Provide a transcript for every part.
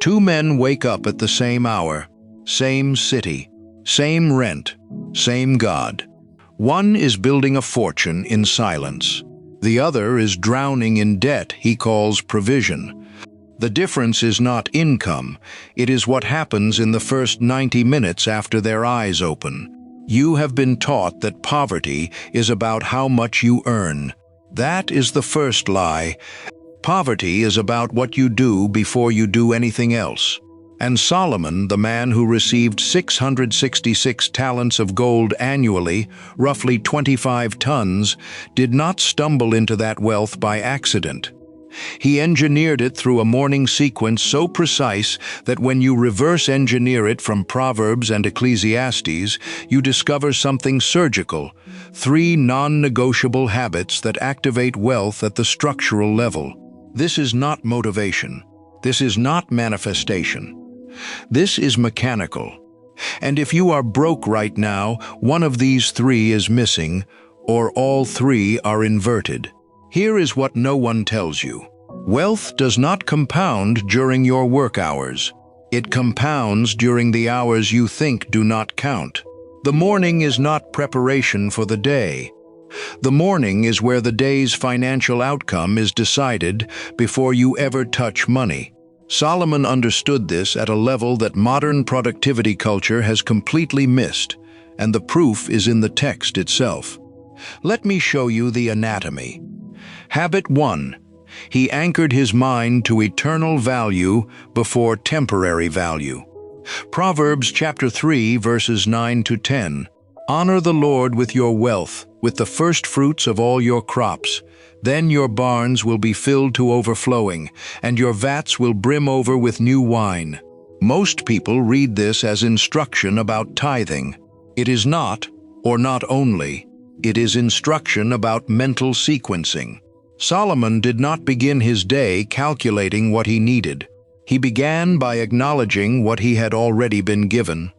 Two men wake up at the same hour, same city, same rent, same God. One is building a fortune in silence. The other is drowning in debt he calls provision. The difference is not income, it is what happens in the first 90 minutes after their eyes open. You have been taught that poverty is about how much you earn. That is the first lie. Poverty is about what you do before you do anything else. And Solomon, the man who received 666 talents of gold annually, roughly 25 tons, did not stumble into that wealth by accident. He engineered it through a morning sequence so precise that when you reverse engineer it from Proverbs and Ecclesiastes, you discover something surgical: 3 non-negotiable habits that activate wealth at the structural level. This is not motivation. This is not manifestation. This is mechanical. And if you are broke right now, one of these 3 is missing, or all 3 are inverted. Here is what no one tells you. Wealth does not compound during your work hours. It compounds during the hours you think do not count. The morning is not preparation for the day. The morning is where the day's financial outcome is decided before you ever touch money. Solomon understood this at a level that modern productivity culture has completely missed, and the proof is in the text itself. Let me show you the anatomy. Habit 1. He anchored his mind to eternal value before temporary value. Proverbs chapter 3, verses 9 to 10. Honor the Lord with your wealth, with the first fruits of all your crops. Then your barns will be filled to overflowing, and your vats will brim over with new wine. Most people read this as instruction about tithing. It is not, or not only. It is instruction about mental sequencing. Solomon did not begin his day calculating what he needed. He began by acknowledging what he had already been given.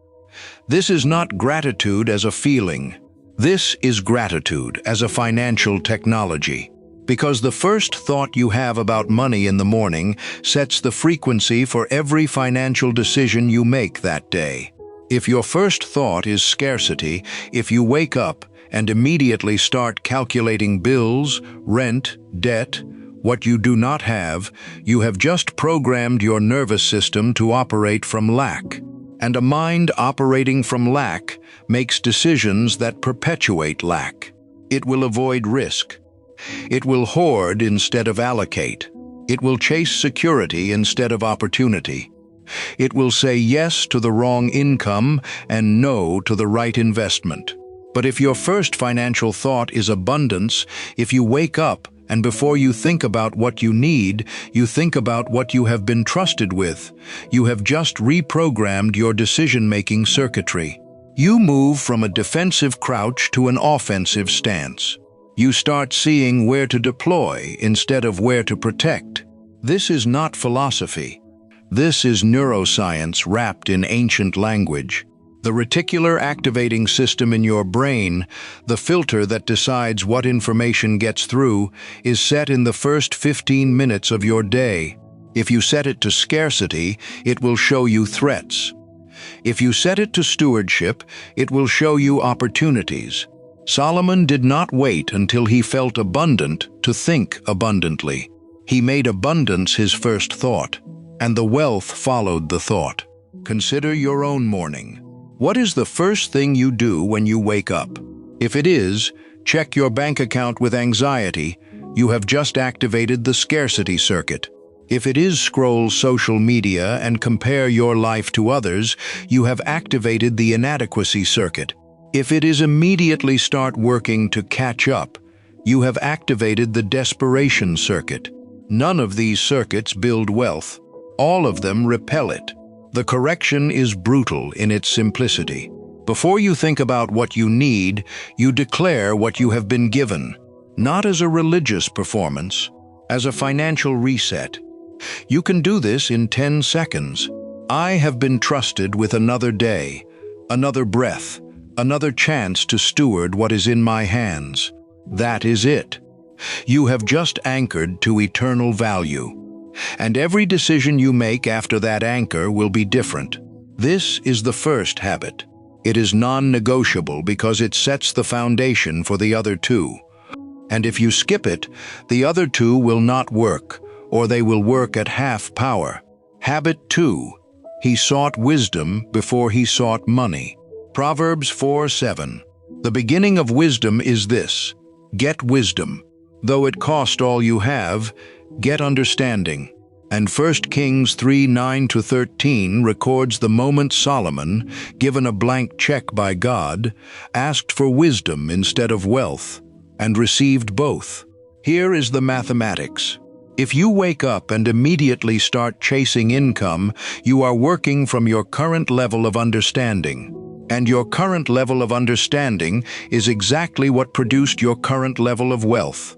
This is not gratitude as a feeling. This is gratitude as a financial technology. Because the first thought you have about money in the morning sets the frequency for every financial decision you make that day. If your first thought is scarcity, if you wake up and immediately start calculating bills, rent, debt, what you do not have, you have just programmed your nervous system to operate from lack. And a mind operating from lack makes decisions that perpetuate lack. It will avoid risk. It will hoard instead of allocate. It will chase security instead of opportunity. It will say yes to the wrong income and no to the right investment. But if your first financial thought is abundance, if you wake up and before you think about what you need, you think about what you have been trusted with, you have just reprogrammed your decision-making circuitry. You move from a defensive crouch to an offensive stance. You start seeing where to deploy instead of where to protect. This is not philosophy. This is neuroscience wrapped in ancient language. The reticular activating system in your brain, the filter that decides what information gets through, is set in the first 15 minutes of your day. If you set it to scarcity, it will show you threats. If you set it to stewardship, it will show you opportunities. Solomon did not wait until he felt abundant to think abundantly. He made abundance his first thought, and the wealth followed the thought. Consider your own morning. What is the first thing you do when you wake up? If it is, check your bank account with anxiety, you have just activated the scarcity circuit. If it is scroll social media and compare your life to others, you have activated the inadequacy circuit. If it is immediately start working to catch up, you have activated the desperation circuit. None of these circuits build wealth. All of them repel it. The correction is brutal in its simplicity. Before you think about what you need, you declare what you have been given, not as a religious performance, as a financial reset. You can do this in 10 seconds. I have been trusted with another day, another breath, another chance to steward what is in my hands. That is it. You have just anchored to eternal value. And every decision you make after that anchor will be different. This is the first habit. It is non-negotiable because it sets the foundation for the other two. And if you skip it, the other two will not work, or they will work at half power. Habit 2. He sought wisdom before he sought money. Proverbs 4:7. The beginning of wisdom is this: get wisdom. Though it cost all you have, get understanding. And 1 Kings 3:9-13 records the moment Solomon, given a blank check by God, asked for wisdom instead of wealth, and received both. Here is the mathematics. If you wake up and immediately start chasing income, you are working from your current level of understanding. And your current level of understanding is exactly what produced your current level of wealth.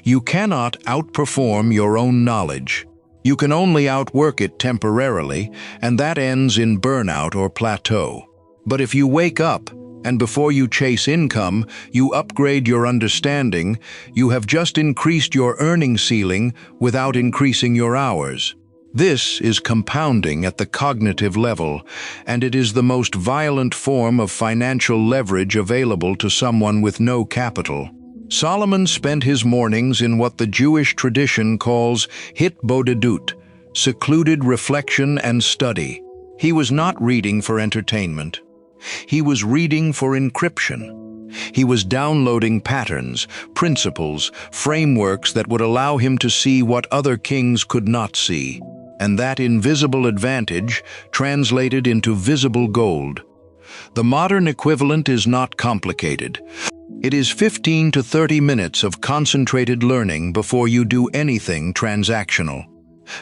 You cannot outperform your own knowledge. You can only outwork it temporarily, and that ends in burnout or plateau. But if you wake up, and before you chase income, you upgrade your understanding, you have just increased your earning ceiling without increasing your hours. This is compounding at the cognitive level, and it is the most violent form of financial leverage available to someone with no capital. Solomon spent his mornings in what the Jewish tradition calls hitbodedut, secluded reflection and study. He was not reading for entertainment. He was reading for encryption. He was downloading patterns, principles, frameworks that would allow him to see what other kings could not see. And that invisible advantage translated into visible gold. The modern equivalent is not complicated. It is 15 to 30 minutes of concentrated learning before you do anything transactional.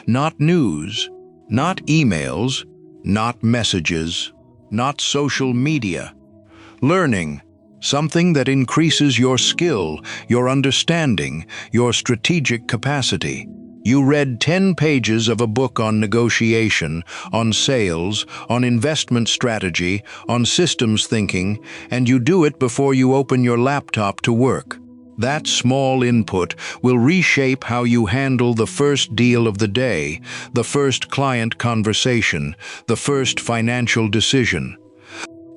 Not news, not emails, not messages, not social media. Learning, something that increases your skill, your understanding, your strategic capacity. You read 10 pages of a book on negotiation, on sales, on investment strategy, on systems thinking, and you do it before you open your laptop to work. That small input will reshape how you handle the first deal of the day, the first client conversation, the first financial decision.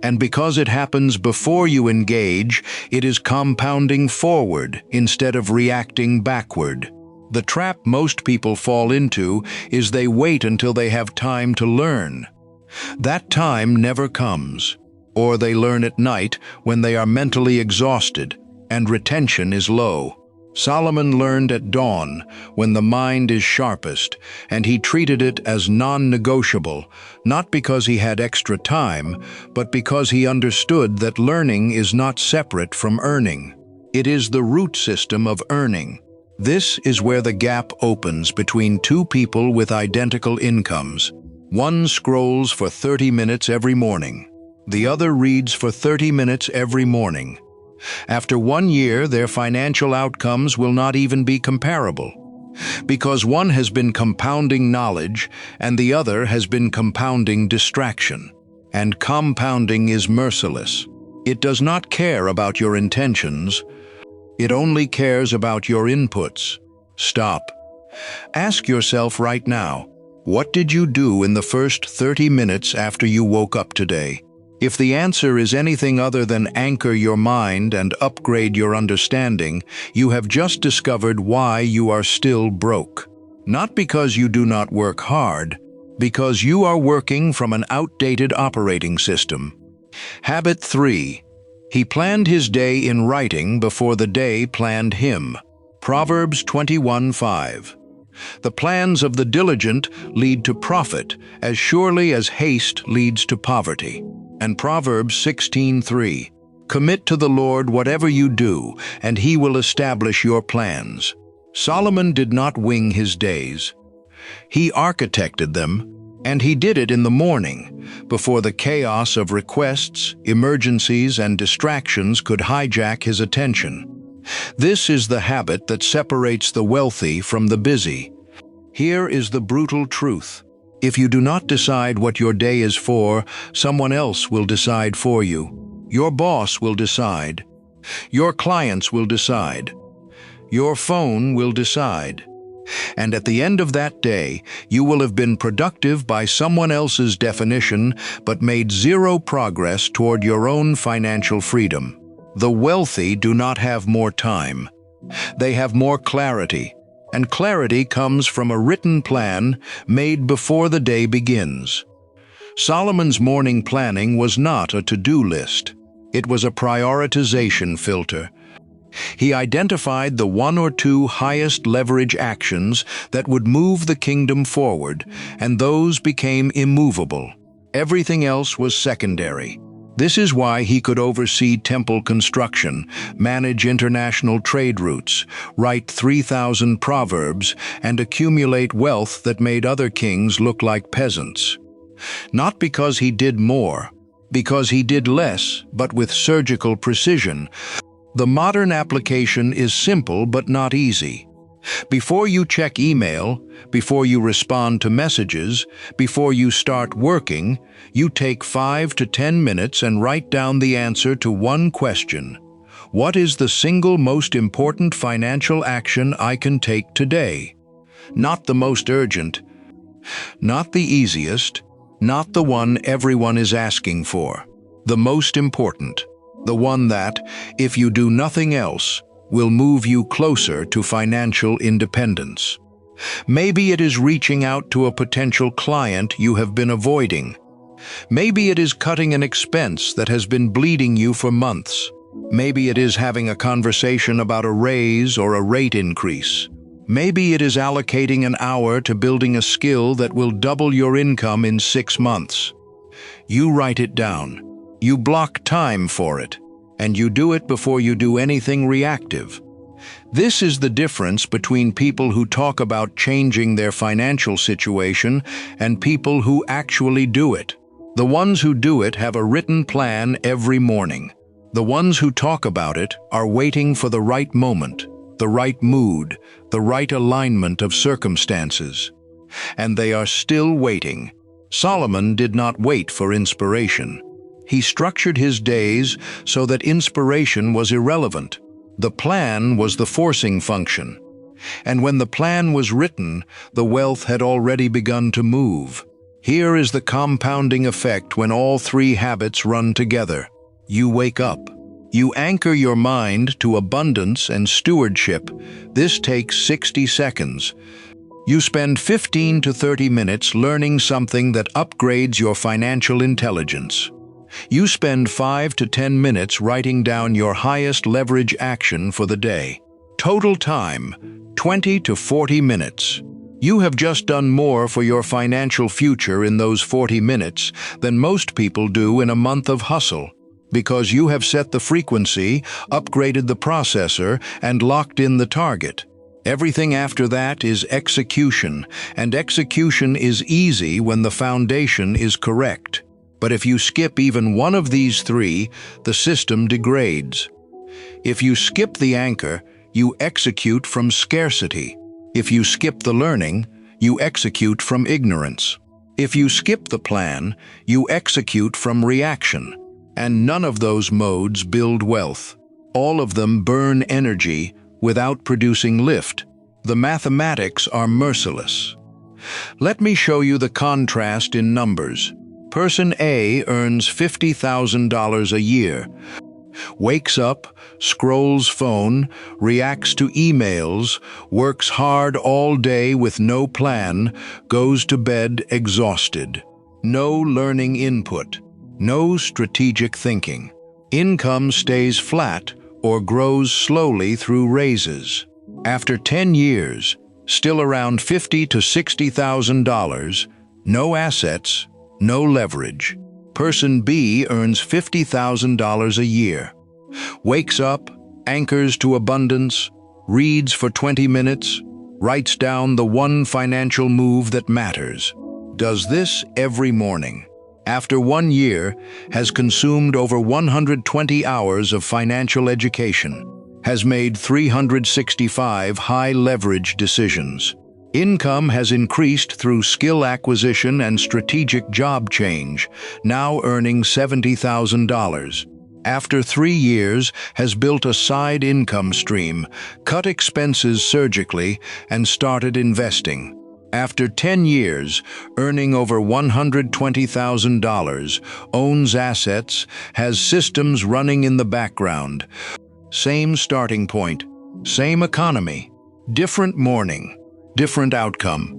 And because it happens before you engage, it is compounding forward instead of reacting backward. The trap most people fall into is they wait until they have time to learn. That time never comes, or they learn at night when they are mentally exhausted and retention is low. Solomon learned at dawn, when the mind is sharpest, and he treated it as non-negotiable, not because he had extra time, but because he understood that learning is not separate from earning. It is the root system of earning. This is where the gap opens between two people with identical incomes. One scrolls for 30 minutes every morning. The other reads for 30 minutes every morning. After 1 year, their financial outcomes will not even be comparable, because one has been compounding knowledge and the other has been compounding distraction. And compounding is merciless. It does not care about your intentions. It only cares about your inputs. Stop. Ask yourself right now, what did you do in the first 30 minutes after you woke up today? If the answer is anything other than anchor your mind and upgrade your understanding, you have just discovered why you are still broke. Not because you do not work hard, because you are working from an outdated operating system. Habit 3. He planned his day in writing before the day planned him. Proverbs 21:5. The plans of the diligent lead to profit, as surely as haste leads to poverty. And Proverbs 16:3. Commit to the Lord whatever you do, and he will establish your plans. Solomon did not wing his days. He architected them, and he did it in the morning, before the chaos of requests, emergencies, and distractions could hijack his attention. This is the habit that separates the wealthy from the busy. Here is the brutal truth. If you do not decide what your day is for, someone else will decide for you. Your boss will decide. Your clients will decide. Your phone will decide. And at the end of that day, you will have been productive by someone else's definition, but made zero progress toward your own financial freedom. The wealthy do not have more time. They have more clarity, and clarity comes from a written plan made before the day begins. Solomon's morning planning was not a to-do list. It was a prioritization filter. He identified the 1 or 2 highest leverage actions that would move the kingdom forward, and those became immovable. Everything else was secondary. This is why he could oversee temple construction, manage international trade routes, write 3,000 proverbs, and accumulate wealth that made other kings look like peasants. Not because he did more, because he did less, but with surgical precision. The modern application is simple but not easy. Before you check email, before you respond to messages, before you start working, you take 5 to 10 minutes and write down the answer to one question. What is the single most important financial action I can take today? Not the most urgent, not the easiest, not the one everyone is asking for. The most important. The one that, if you do nothing else, will move you closer to financial independence. Maybe it is reaching out to a potential client you have been avoiding. Maybe it is cutting an expense that has been bleeding you for months. Maybe it is having a conversation about a raise or a rate increase. Maybe it is allocating an hour to building a skill that will double your income in 6 months. You write it down. You block time for it, and you do it before you do anything reactive. This is the difference between people who talk about changing their financial situation and people who actually do it. The ones who do it have a written plan every morning. The ones who talk about it are waiting for the right moment, the right mood, the right alignment of circumstances. And they are still waiting. Solomon did not wait for inspiration. He structured his days so that inspiration was irrelevant. The plan was the forcing function. And when the plan was written, the wealth had already begun to move. Here is the compounding effect when all 3 habits run together. You wake up. You anchor your mind to abundance and stewardship. This takes 60 seconds. You spend 15 to 30 minutes learning something that upgrades your financial intelligence. You spend 5 to 10 minutes writing down your highest leverage action for the day. Total time, 20 to 40 minutes. You have just done more for your financial future in those 40 minutes than most people do in a month of hustle, because you have set the frequency, upgraded the processor, and locked in the target. Everything after that is execution, and execution is easy when the foundation is correct. But if you skip even one of these 3, the system degrades. If you skip the anchor, you execute from scarcity. If you skip the learning, you execute from ignorance. If you skip the plan, you execute from reaction. And none of those modes build wealth. All of them burn energy without producing lift. The mathematics are merciless. Let me show you the contrast in numbers. Person A earns $50,000 a year, wakes up, scrolls phone, reacts to emails, works hard all day with no plan, goes to bed exhausted. No learning input, no strategic thinking. Income stays flat or grows slowly through raises. After 10 years, still around $50,000 to $60,000, no assets, no leverage. Person B earns $50,000 a year, wakes up, anchors to abundance, reads for 20 minutes, writes down the one financial move that matters, does this every morning. After 1 year, has consumed over 120 hours of financial education, has made 365 high-leverage decisions. Income has increased through skill acquisition and strategic job change, now earning $70,000. After 3 years, has built a side income stream, cut expenses surgically, and started investing. After 10 years, earning over $120,000, owns assets, has systems running in the background. Same starting point, same economy, different morning, different outcome.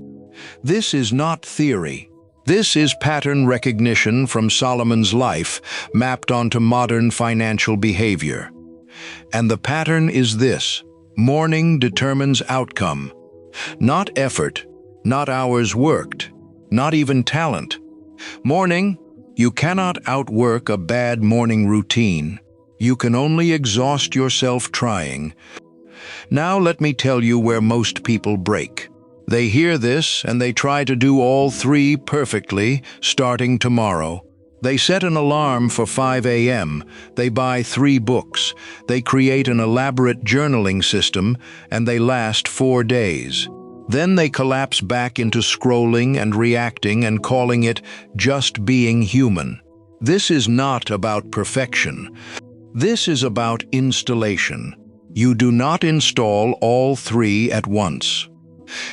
This is not theory. This is pattern recognition from Solomon's life mapped onto modern financial behavior. And the pattern is this: morning determines outcome. Not effort, not hours worked, not even talent. Morning, you cannot outwork a bad morning routine. You can only exhaust yourself trying. Now let me tell you where most people break. They hear this and they try to do all 3 perfectly, starting tomorrow. They set an alarm for 5 a.m., they buy 3 books, they create an elaborate journaling system, and they last 4 days. Then they collapse back into scrolling and reacting and calling it just being human. This is not about perfection. This is about installation. You do not install all 3 at once.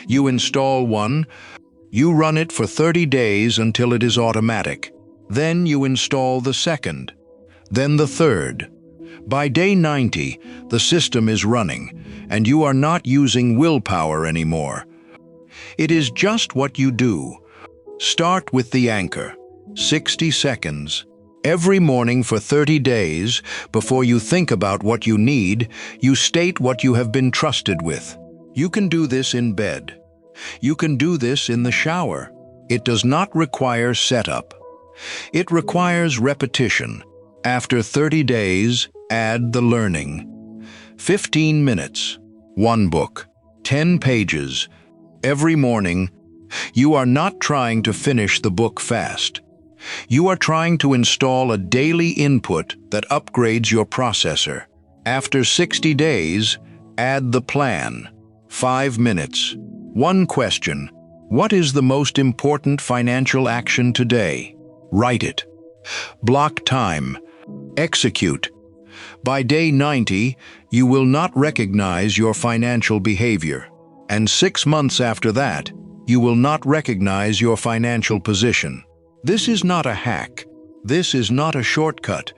You install one, you run it for 30 days until it is automatic. Then you install the second, then the third. By day 90, the system is running, and you are not using willpower anymore. It is just what you do. Start with the anchor, 60 seconds. Every morning for 30 days, before you think about what you need, you state what you have been trusted with. You can do this in bed. You can do this in the shower. It does not require setup. It requires repetition. After 30 days, add the learning. 15 minutes, 1 book, 10 pages. Every morning, you are not trying to finish the book fast. You are trying to install a daily input that upgrades your processor. After 60 days, add the plan. 5 minutes. 1 question. What is the most important financial action today? Write it. Block time. Execute. By day 90, you will not recognize your financial behavior. And 6 months after that, you will not recognize your financial position. This is not a hack. This is not a shortcut.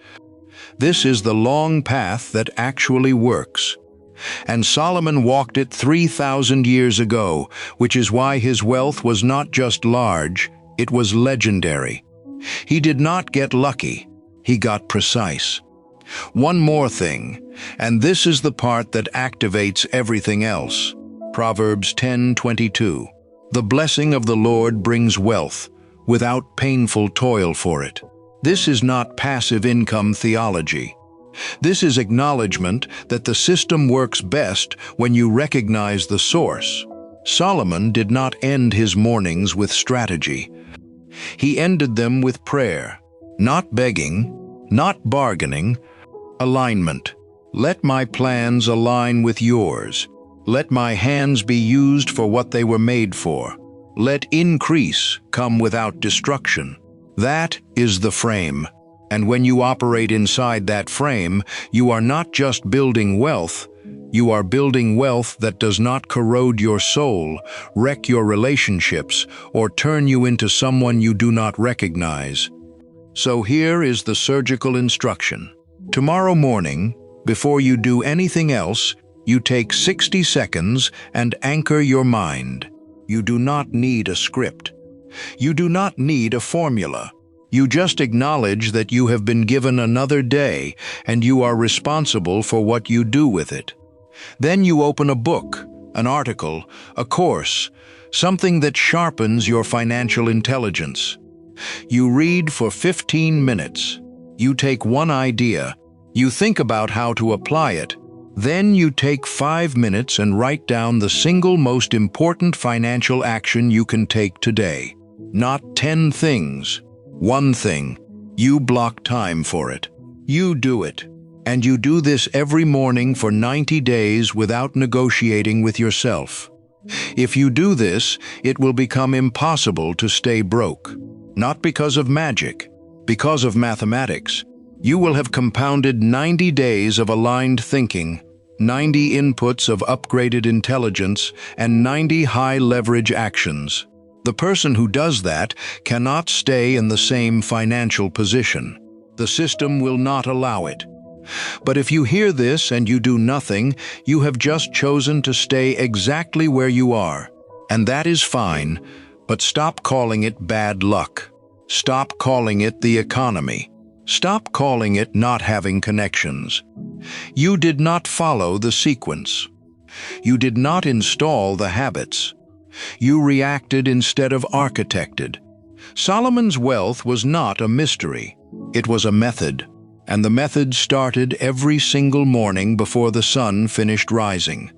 This is the long path that actually works. And Solomon walked it 3,000 years ago, which is why his wealth was not just large, it was legendary. He did not get lucky, he got precise. One more thing, and this is the part that activates everything else. Proverbs 10:22. The blessing of the Lord brings wealth, without painful toil for it. This is not passive income theology. This is acknowledgement that the system works best when you recognize the source. Solomon did not end his mornings with strategy. He ended them with prayer, not begging, not bargaining, alignment. Let my plans align with yours. Let my hands be used for what they were made for. Let increase come without destruction. That is the frame. And when you operate inside that frame, you are not just building wealth, you are building wealth that does not corrode your soul, wreck your relationships, or turn you into someone you do not recognize. So here is the surgical instruction. Tomorrow morning, before you do anything else, you take 60 seconds and anchor your mind. You do not need a script. You do not need a formula. You just acknowledge that you have been given another day and you are responsible for what you do with it. Then you open a book, an article, a course, something that sharpens your financial intelligence. You read for 15 minutes. You take one idea. You think about how to apply it. Then you take 5 minutes and write down the single most important financial action you can take today. Not 10 things. 1 thing. You block time for it. You do it. And you do this every morning for 90 days without negotiating with yourself. If you do this, it will become impossible to stay broke. Not because of magic, because of mathematics. You will have compounded 90 days of aligned thinking, 90 inputs of upgraded intelligence, and 90 high-leverage actions. The person who does that cannot stay in the same financial position. The system will not allow it. But if you hear this and you do nothing, you have just chosen to stay exactly where you are. And that is fine, but stop calling it bad luck. Stop calling it the economy. Stop calling it not having connections. You did not follow the sequence. You did not install the habits. You reacted instead of architected. Solomon's wealth was not a mystery. It was a method. And the method started every single morning before the sun finished rising.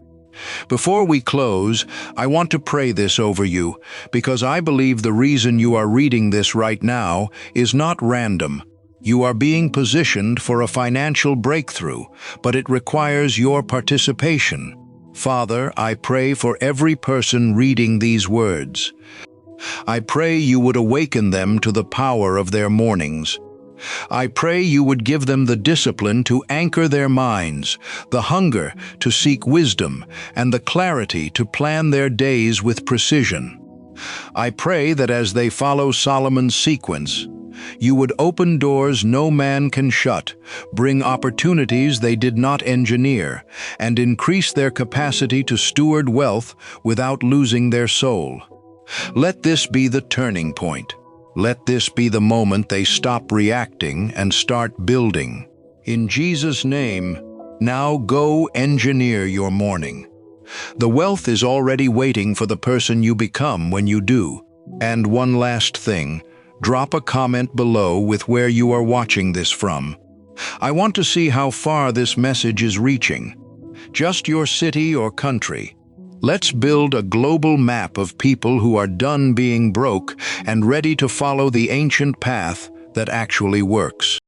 Before we close, I want to pray this over you, because I believe the reason you are reading this right now is not random. You are being positioned for a financial breakthrough, but it requires your participation. Father, I pray for every person reading these words. I pray you would awaken them to the power of their mornings. I pray you would give them the discipline to anchor their minds, the hunger to seek wisdom, and the clarity to plan their days with precision. I pray that as they follow Solomon's sequence, you would open doors no man can shut, bring opportunities they did not engineer, and increase their capacity to steward wealth without losing their soul. Let this be the turning point. Let this be the moment they stop reacting and start building. In Jesus' name, now go engineer your morning. The wealth is already waiting for the person you become when you do. And one last thing, drop a comment below with where you are watching this from. I want to see how far this message is reaching. Just your city or country. Let's build a global map of people who are done being broke and ready to follow the ancient path that actually works.